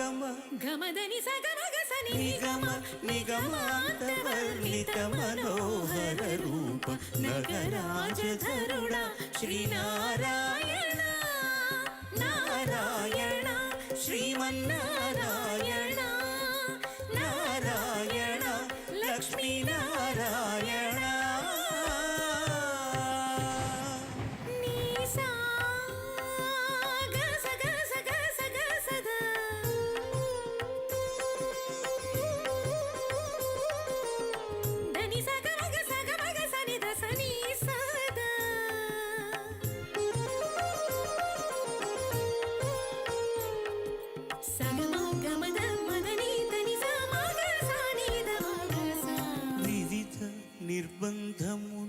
గమ గమదని సగమగసని నిగమ నిగమాంతవర్ణిత మనోహర రూప నగరాజధరుణ శ్రీనారాయణ నారాయణ శ్రీమన్నారాయణ నారాయణ లక్ష్మీనారాయణ నిర్బంధము